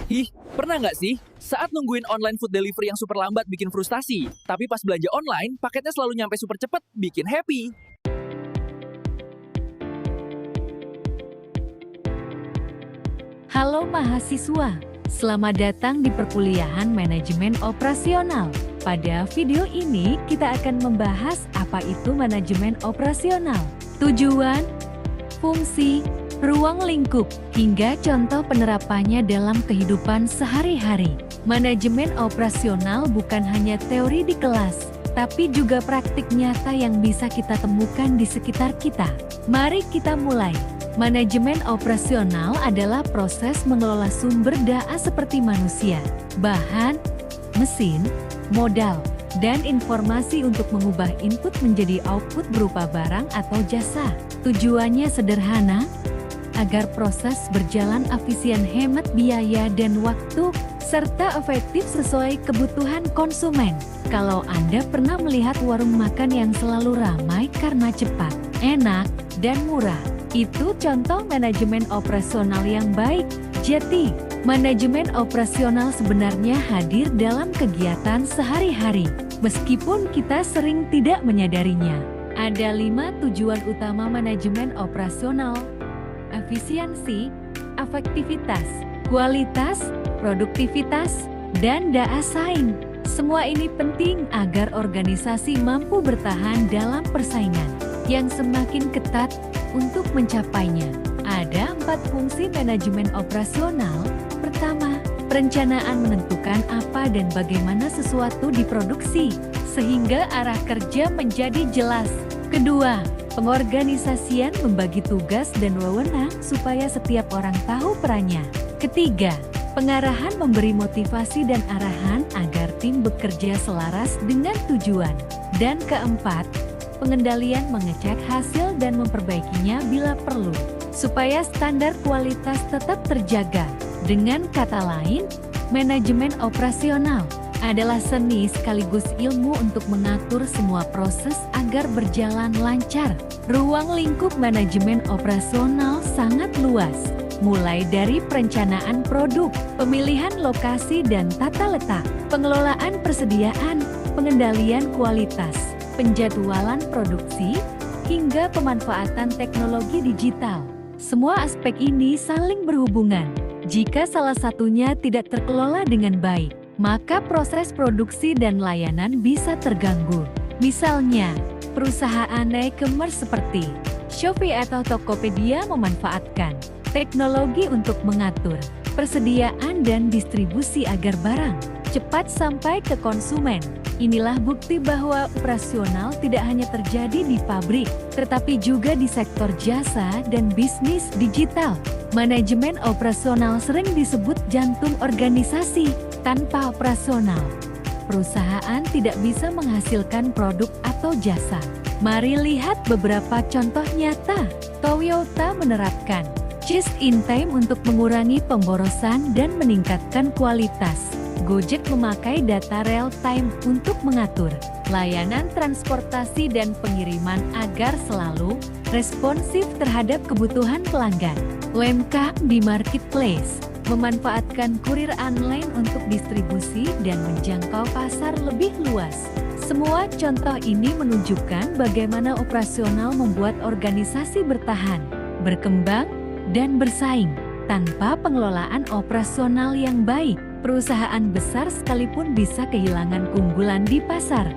Ih, pernah nggak sih? Saat nungguin online food delivery yang super lambat bikin frustasi, tapi pas belanja online, paketnya selalu nyampe super cepet, bikin happy. Halo mahasiswa, selamat datang di perkuliahan manajemen operasional. Pada video ini kita akan membahas apa itu manajemen operasional, tujuan, fungsi, ruang lingkup, hingga contoh penerapannya dalam kehidupan sehari-hari. Manajemen operasional bukan hanya teori di kelas, tapi juga praktik nyata yang bisa kita temukan di sekitar kita. Mari kita mulai. Manajemen operasional adalah proses mengelola sumber daya seperti manusia, bahan, mesin, modal, dan informasi untuk mengubah input menjadi output berupa barang atau jasa. Tujuannya sederhana, agar proses berjalan efisien, hemat biaya dan waktu, serta efektif sesuai kebutuhan konsumen. Kalau Anda pernah melihat warung makan yang selalu ramai karena cepat, enak, dan murah, itu contoh manajemen operasional yang baik. Jadi, manajemen operasional sebenarnya hadir dalam kegiatan sehari-hari, meskipun kita sering tidak menyadarinya. Ada 5 tujuan utama manajemen operasional: efisiensi, efektivitas, kualitas, produktivitas, dan daya saing. Semua ini penting agar organisasi mampu bertahan dalam persaingan yang semakin ketat. Untuk mencapainya, ada 4 fungsi manajemen operasional. Pertama, perencanaan menentukan apa dan bagaimana sesuatu diproduksi, sehingga arah kerja menjadi jelas. Kedua, pengorganisasian membagi tugas dan wewenang supaya setiap orang tahu perannya. Ketiga, pengarahan memberi motivasi dan arahan agar tim bekerja selaras dengan tujuan. Dan keempat, pengendalian mengecek hasil dan memperbaikinya bila perlu, supaya standar kualitas tetap terjaga. Dengan kata lain, manajemen operasional adalah seni sekaligus ilmu untuk mengatur semua proses agar berjalan lancar. Ruang lingkup manajemen operasional sangat luas, mulai dari perencanaan produk, pemilihan lokasi dan tata letak, pengelolaan persediaan, pengendalian kualitas, penjadwalan produksi, hingga pemanfaatan teknologi digital. Semua aspek ini saling berhubungan. Jika salah satunya tidak terkelola dengan baik, maka proses produksi dan layanan bisa terganggu. Misalnya, perusahaan e-commerce seperti Shopee atau Tokopedia memanfaatkan teknologi untuk mengatur persediaan dan distribusi agar barang cepat sampai ke konsumen. Inilah bukti bahwa operasional tidak hanya terjadi di pabrik, tetapi juga di sektor jasa dan bisnis digital. Manajemen operasional sering disebut jantung organisasi. Tanpa operasional, perusahaan tidak bisa menghasilkan produk atau jasa. Mari lihat beberapa contoh nyata. Toyota menerapkan just in time untuk mengurangi pemborosan dan meningkatkan kualitas. Gojek memakai data real time untuk mengatur layanan transportasi dan pengiriman agar selalu responsif terhadap kebutuhan pelanggan. UMKM di marketplace memanfaatkan kurir online untuk distribusi dan menjangkau pasar lebih luas. Semua contoh ini menunjukkan bagaimana operasional membuat organisasi bertahan, berkembang, dan bersaing. Tanpa pengelolaan operasional yang baik, perusahaan besar sekalipun bisa kehilangan keunggulan di pasar.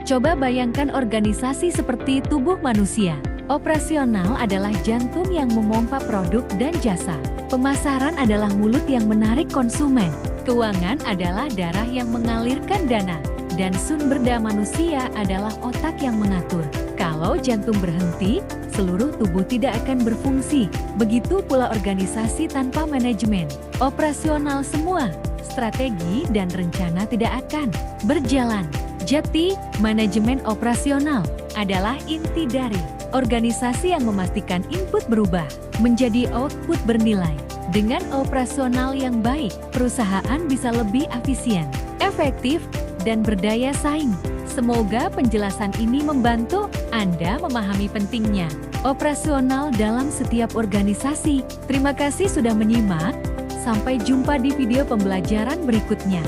Coba bayangkan organisasi seperti tubuh manusia. Operasional adalah jantung yang memompa produk dan jasa. Pemasaran adalah mulut yang menarik konsumen. Keuangan adalah darah yang mengalirkan dana. Dan sumber daya manusia adalah otak yang mengatur. Kalau jantung berhenti, seluruh tubuh tidak akan berfungsi. Begitu pula organisasi tanpa manajemen operasional, semua strategi dan rencana tidak akan berjalan. Jadi, manajemen operasional adalah inti dari organisasi yang memastikan input berubah menjadi output bernilai. Dengan operasional yang baik, perusahaan bisa lebih efisien, efektif, dan berdaya saing. Semoga penjelasan ini membantu Anda memahami pentingnya operasional dalam setiap organisasi. Terima kasih sudah menyimak. Sampai jumpa di video pembelajaran berikutnya.